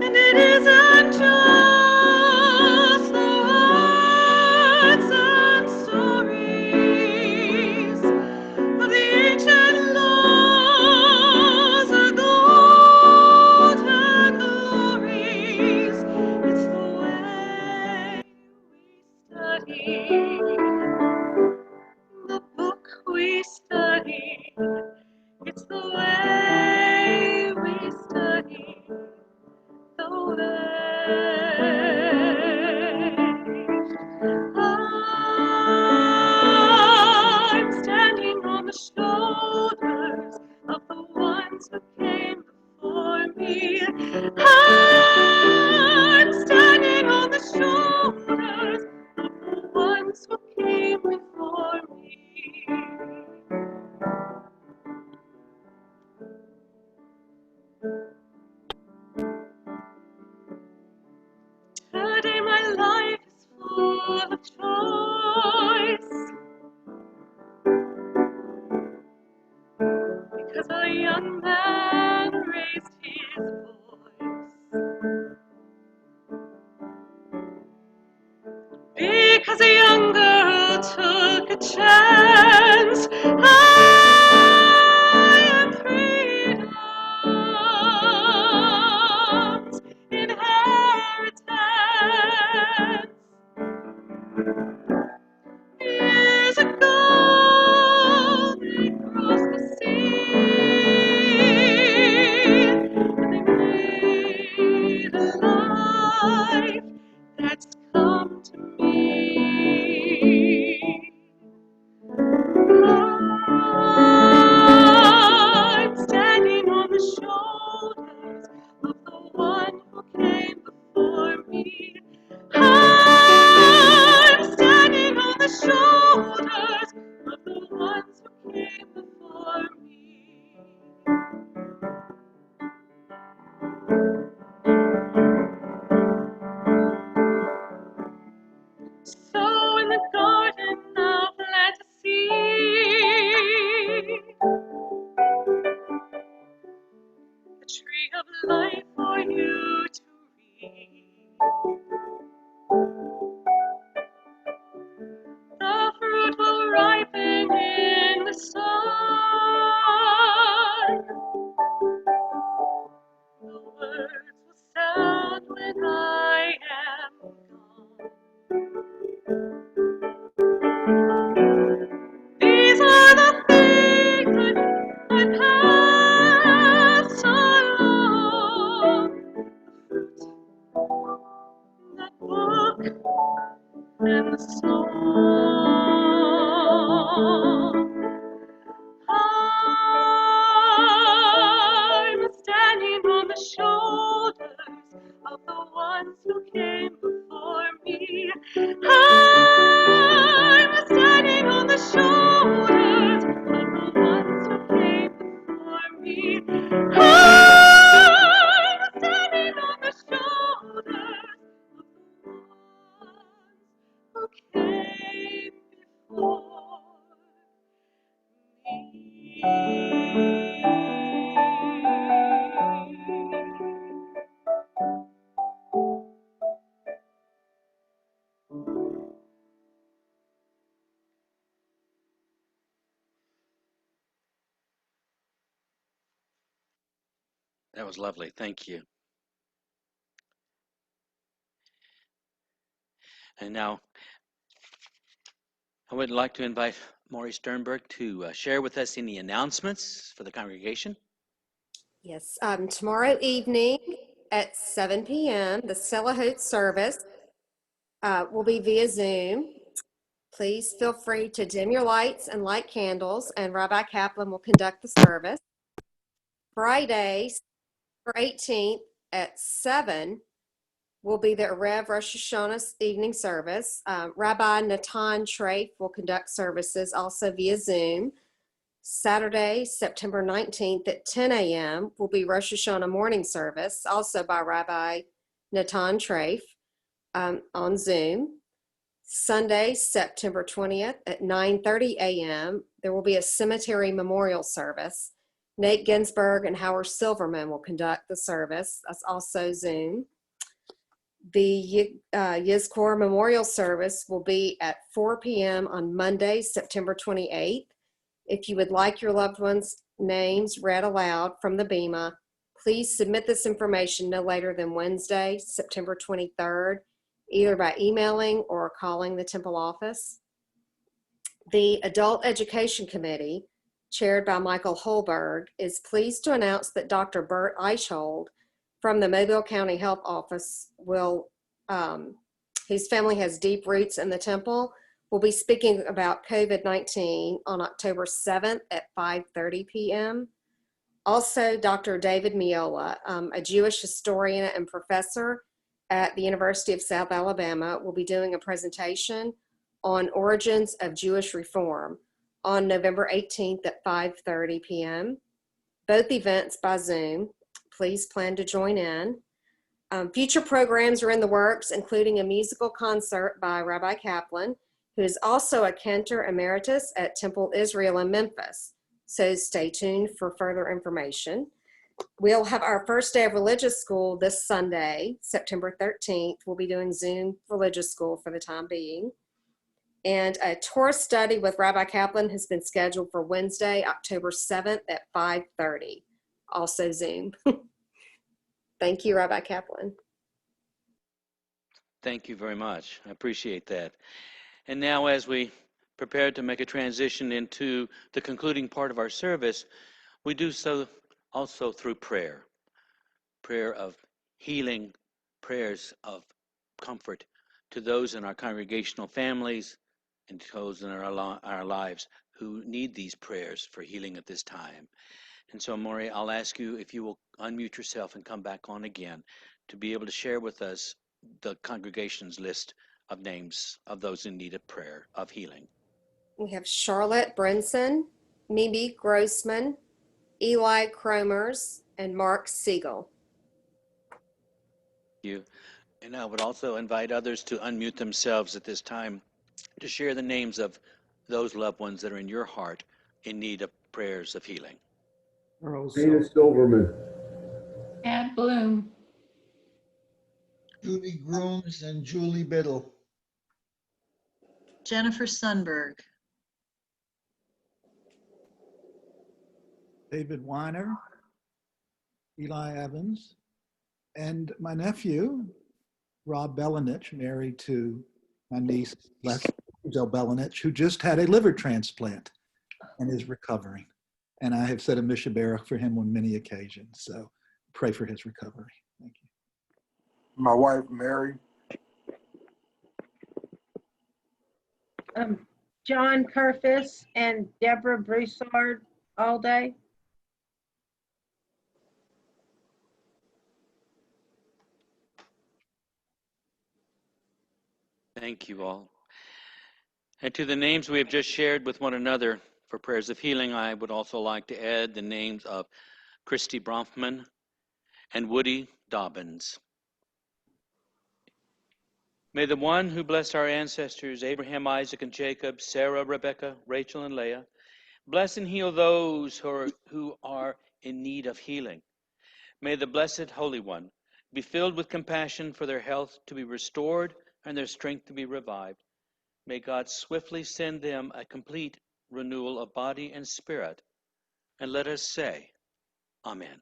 and it isn't just the words and stories of the ancient laws, the golden glories. It's the way we study, the book we study. It's the way we study, the way. I'm standing on the shoulders of the ones who came before me. I'm standing on the shoulders of the ones who came before me. Today my life is full of choice, because a young man raised his voice, because a young girl took a chance. I am freedom's inheritance. Years ago they crossed the sea, and they made a life that's come to me. I'm standing on the shoulders of the one who came before me. I'm standing on the shoulders of the ones who came before me. So in the garden I'll plant a seed, a tree of life for you to read. The fruit will rise That was lovely. Thank you. And now I would like to invite Maury Sternberg to share with us any announcements for the congregation. Yes, tomorrow evening at 7 p.m., the Selahut service will be via Zoom. Please feel free to dim your lights and light candles, and Rabbi Kaplan will conduct the service. Friday, September 18th at 7 will be the Erev Rosh Hashanah evening service. Rabbi Natan Treif will conduct services also via Zoom. Saturday, September 19th at 10 a.m. will be Rosh Hashanah morning service, also by Rabbi Natan Treif on Zoom. Sunday, September 20th at 9:30 a.m., there will be a cemetery memorial service. Nate Ginsburg and Howard Silverman will conduct the service. That's also Zoom. The Yizkor Memorial Service will be at 4 p.m. on Monday, September 28th. If you would like your loved ones' names read aloud from the Bema, please submit this information no later than Wednesday, September 23rd, either by emailing or calling the temple office. The Adult Education Committee, chaired by Michael Holberg, is pleased to announce that Dr. Bert Eichhold from the Mobile County Health Office whose family has deep roots in the temple, will be speaking about COVID-19 on October 7th at 5:30 p.m. Also, Dr. David Miola, a Jewish historian and professor at the University of South Alabama, will be doing a presentation on origins of Jewish reform on November 18th at 5:30 p.m. Both events by Zoom. Please plan to join in. Future programs are in the works, including a musical concert by Rabbi Kaplan, who is also a cantor emeritus at Temple Israel in Memphis. So stay tuned for further information. We'll have our first day of religious school this Sunday, September 13th. We'll be doing Zoom religious school for the time being. And a Torah study with Rabbi Kaplan has been scheduled for Wednesday, October 7th at 5:30, also Zoom. Thank you, Rabbi Kaplan. Thank you very much. I appreciate that. And now as we prepare to make a transition into the concluding part of our service, we do so also through prayer. Prayer of healing, prayers of comfort to those in our congregational families and to those in our lives who need these prayers for healing at this time. And so, Maury, I'll ask you if you will unmute yourself and come back on again to be able to share with us the congregation's list of names of those in need of prayer, of healing. We have Charlotte Brinson, Mimi Grossman, Eli Cromers, and Mark Siegel. You. And I would also invite others to unmute themselves at this time to share the names of those loved ones that are in your heart in need of prayers of healing. Dana Silverman. Ed Bloom. Judy Grooms and Julie Biddle. Jennifer Sundberg. David Weiner, Eli Evans, and my nephew, Rob Belenich, married to my niece, Del Belenich, who just had a liver transplant and is recovering. And I have said a mishabara for him on many occasions. So pray for his recovery. Thank you. My wife, Mary. John Kerfis and Deborah Broussard all day. Thank you all. And to the names we have just shared with one another for prayers of healing, I would also like to add the names of Christy Bronfman and Woody Dobbins. May the one who blessed our ancestors, Abraham, Isaac, and Jacob, Sarah, Rebecca, Rachel, and Leah, bless and heal those who are in need of healing. May the blessed Holy One be filled with compassion for their health to be restored and their strength to be revived. May God swiftly send them a complete renewal of body and spirit. And let us say, Amen.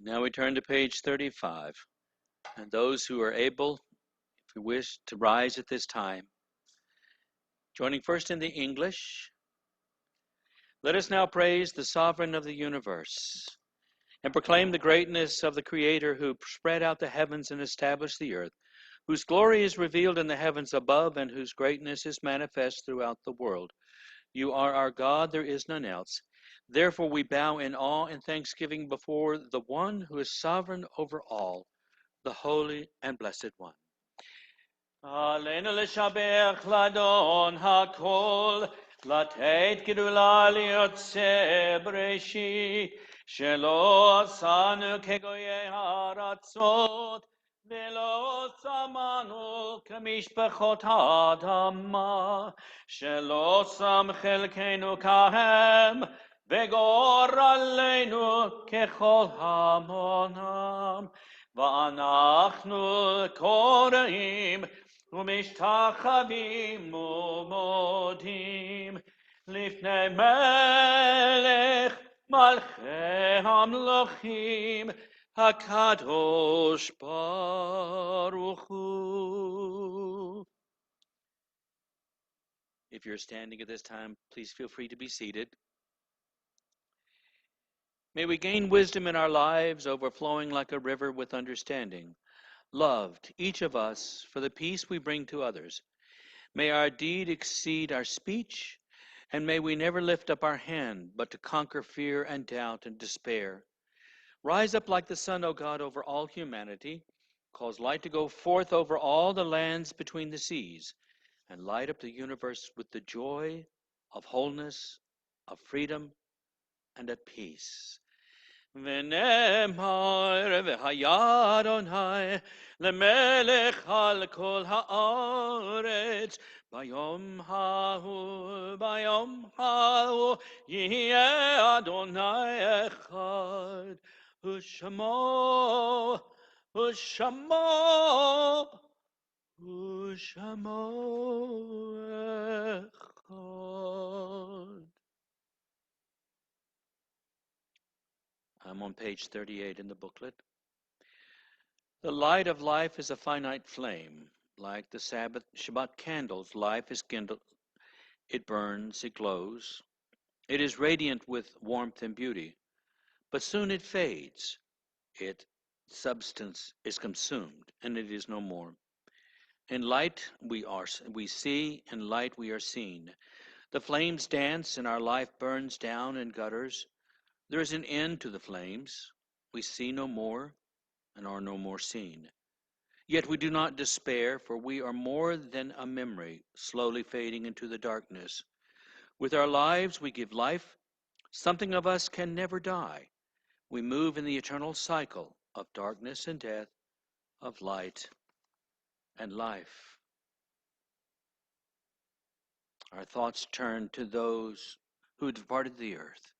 Now we turn to page 35. And those who are able, if you wish, to rise at this time, joining first in the English, let us now praise the Sovereign of the universe and proclaim the greatness of the Creator who spread out the heavens and established the earth, whose glory is revealed in the heavens above and whose greatness is manifest throughout the world. You are our God, there is none else. Therefore we bow in awe and thanksgiving before the one who is sovereign over all, the Holy and Blessed One. עלינו לשבח לאדון הכל, לתת גדולה ליוצא בראשית, שלא עשנו כגויי הארצות, ולא שמנו כמשפחות האדמה, שלא שם חלקנו כהם, וגורלנו ככל המונם, ואנחנו קוראים ומשתחווים ומודים לפני מלך מלכי המלכים הקדוש ברוך הוא. If you're standing at this time, please feel free to be seated. May we gain wisdom in our lives, overflowing like a river with understanding. Loved, each of us, for the peace we bring to others. May our deed exceed our speech, and may we never lift up our hand, but to conquer fear and doubt and despair. Rise up like the sun, O God, over all humanity. Cause light to go forth over all the lands between the seas, and light up the universe with the joy of wholeness, of freedom, and of peace. ונאמר והיה אדוני למלך על כל הארץ ביום ההוא יהיה אדוני אחד ושמו אחד. I'm on page 38 in the booklet. The light of life is a finite flame. Like the Shabbat candles, life is kindled. It burns, it glows. It is radiant with warmth and beauty. But soon it fades. Its substance is consumed, and it is no more. In light we see, in light we are seen. The flames dance, and our life burns down in gutters. There is an end to the flames. We see no more and are no more seen. Yet we do not despair, for we are more than a memory, slowly fading into the darkness. With our lives we give life. Something of us can never die. We move in the eternal cycle of darkness and death, of light and life. Our thoughts turn to those who departed the earth,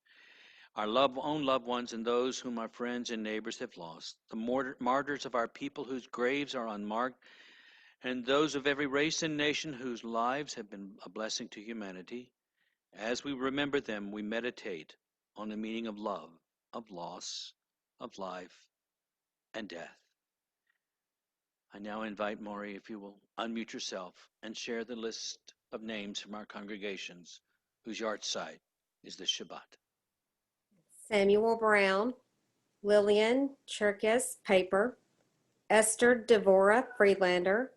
our own loved ones and those whom our friends and neighbors have lost, the martyrs of our people whose graves are unmarked, and those of every race and nation whose lives have been a blessing to humanity. As we remember them, we meditate on the meaning of love, of loss, of life, and death. I now invite Mollie, if you will unmute yourself and share the list of names from our congregations whose yahrzeit is this Shabbat. Samuel Brown, Lillian Cherkis Paper, Esther Devora Friedlander,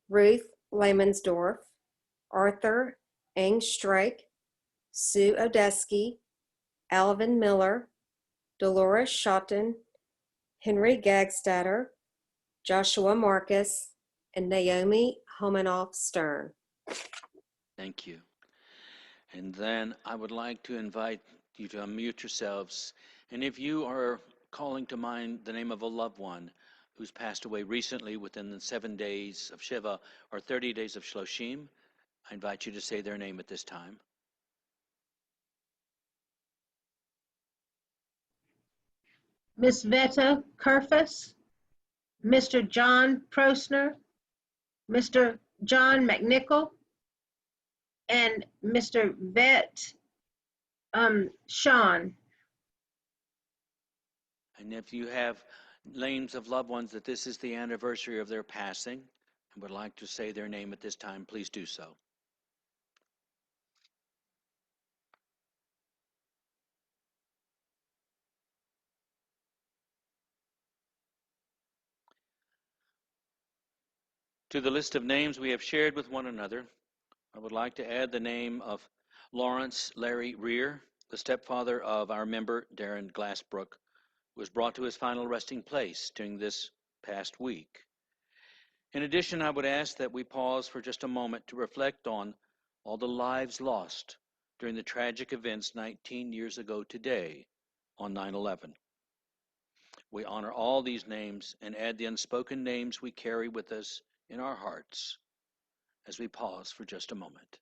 Ruth Lamonsdorf, Arthur Engstreich, Sue Odesky, Alvin Miller, Dolores Schotten, Henry Gagstatter, Joshua Marcus, and Naomi Homanoff Stern. Thank you. And then I would like to invite you to unmute yourselves. And if you are calling to mind the name of a loved one who's passed away recently within the 7 days of Shiva or 30 days of Shloshim, I invite you to say their name at this time. Miss Veta Kerfus, Mr. John Prosner, Mr. John McNichol, and Mr. Vet Sean. And if you have names of loved ones that this is the anniversary of their passing and would like to say their name at this time, please do so. To the list of names we have shared with one another, I would like to add the name of Lawrence Larry Rear, the stepfather of our member Darren Glassbrook, who was brought to his final resting place during this past week. In addition, I would ask that we pause for just a moment to reflect on all the lives lost during the tragic events 19 years ago today on 9/11. We honor all these names and add the unspoken names we carry with us in our hearts as we pause for just a moment.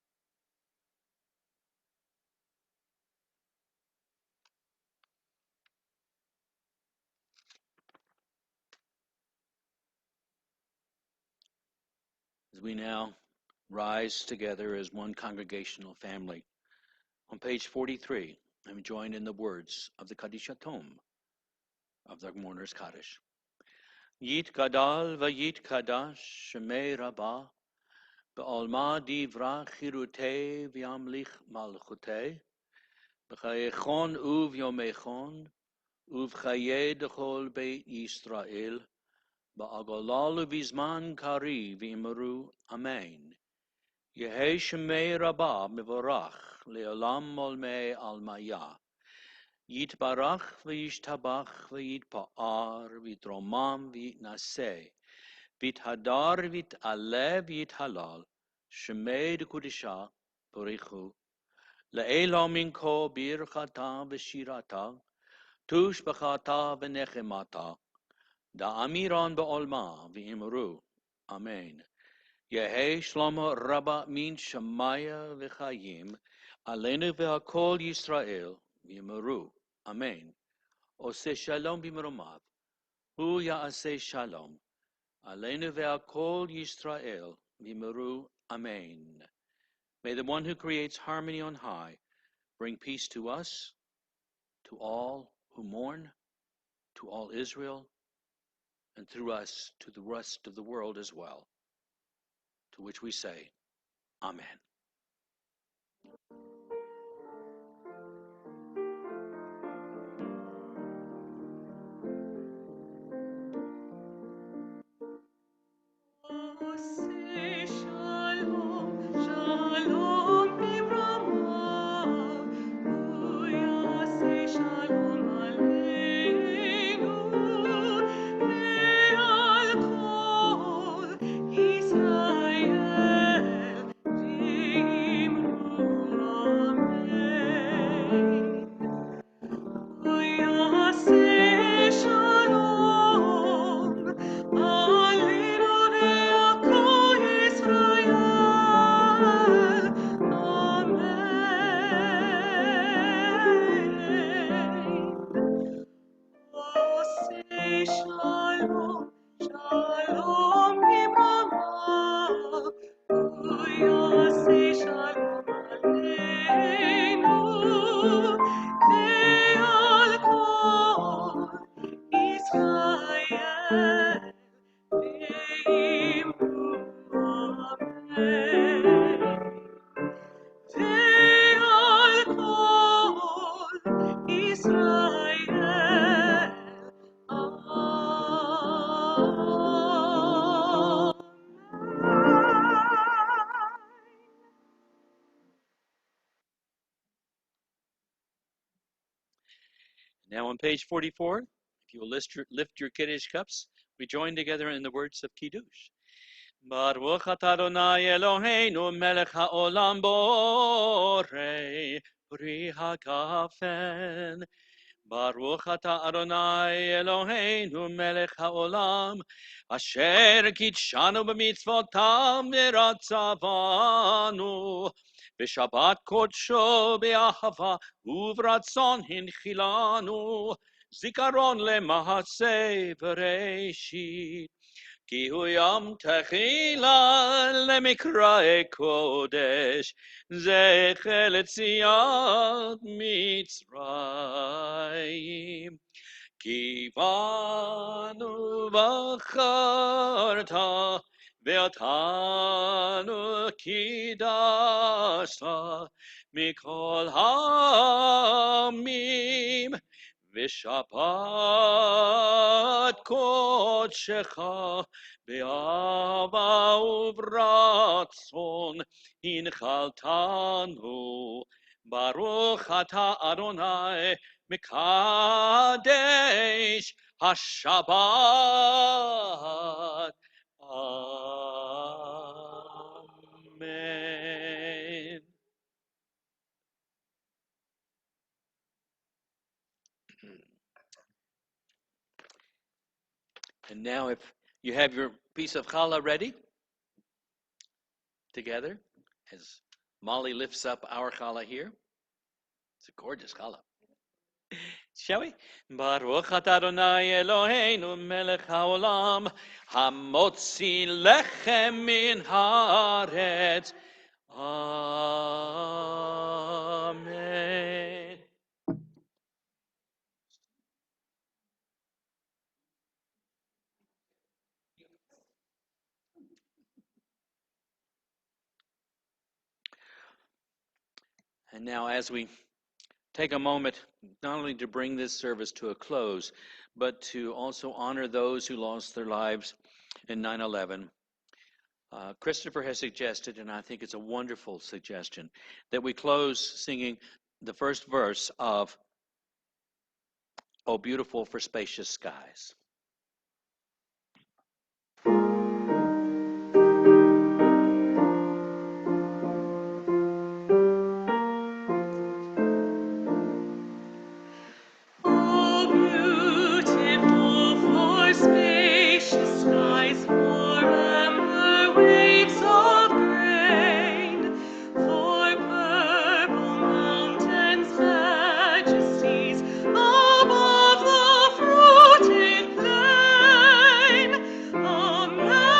As we now rise together as one congregational family, on page 43, I'm joined in the words of the Kaddish Tome of the Mourner's Kaddish. Yit Gadal v'yit Kadash Shemei Rabbah Ba'alma divra chirutei v'yamlich malchutei B'chayechon uv uvchaye dechol beit Yisrael Ba'agolal v'zman kari v'imru Amen. Yehei Shemei Rabbah mevorach le'olam molmei almaya Yitbarach v'yishtabach v'yitpa'ar v'yitromam v'yitnaseh V'yithadar v'yit'aleh v'yithalal Shemei d'Kudisha Borichu Le'ela minko birchata v'shirata Tush b'chata v'nechemata Da'amiran ba'olma v'imru Amen. Yehei Shlomo Rabba min Shemaya v'chayim Aleinu v'hakol Yisrael v'imru Amen. Ose shalom b'mromav Hu ya'aseh shalom Aleinu ve'akol Yisrael v'imru Amen. May the one who creates harmony on high bring peace to us, to all who mourn, to all Israel, and through us to the rest of the world as well. To which we say, Amen. Say shalom, shalom b'brama. Uya say shalom aleinu ve'al kol Yisrael v'imru amen. Say shalom, aleinu ve'akol Yisrael, amen. Say shalom, shalom b'brama. Uya say shalom aleinu ve'al kol Yisrael v'imru amen. Ve'al kol Yisrael Now on page 44, if you will lift your Kiddush cups, we join together in the words of Kiddush. Baruch atah Adonai Eloheinu melech haolam borei pri hagafen. Baruch atah Adonai Eloheinu melech haolam asher kitshanu b'mitzvotav v'ratzavanu v'shabbat kodsho be'ahava uvratzon hinchilanu zikaron lemahaseh bereshit כי הוא יום תחילה למקראי קודש, זכר לציון מצרים. Kivanu v'charta ve'atanu kidashta mikol ha'amim v'shabbat kodshecha be'ava uvratzon hinchaltanu Baruch ata Adonai Mikadesh HaShabbat. Amen. And now if you have your piece of challah ready, together, as Mollie lifts up our challah here. It's a gorgeous challah. Shall we? Baruch atah Adonai Eloheinu melech haolam hamotzi lechem min haaretz. Amen. And now as we take a moment not only to bring this service to a close, but to also honor those who lost their lives in 9/11. Christopher has suggested, and I think it's a wonderful suggestion, that we close singing the first verse of "O Beautiful for Spacious Skies." Oh, beautiful for spacious skies, for amber waves of grain, for purple mountains' majesties above the fruited plain. America,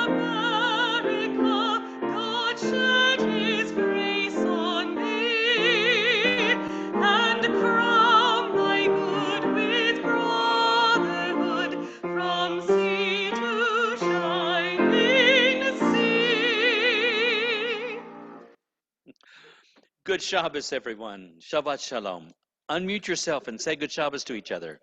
America, God shed His grace on thee, and crown thy good with brotherhood from sea to shining sea. Good Shabbos, everyone. Shabbat Shalom. Unmute yourself and say good Shabbos to each other.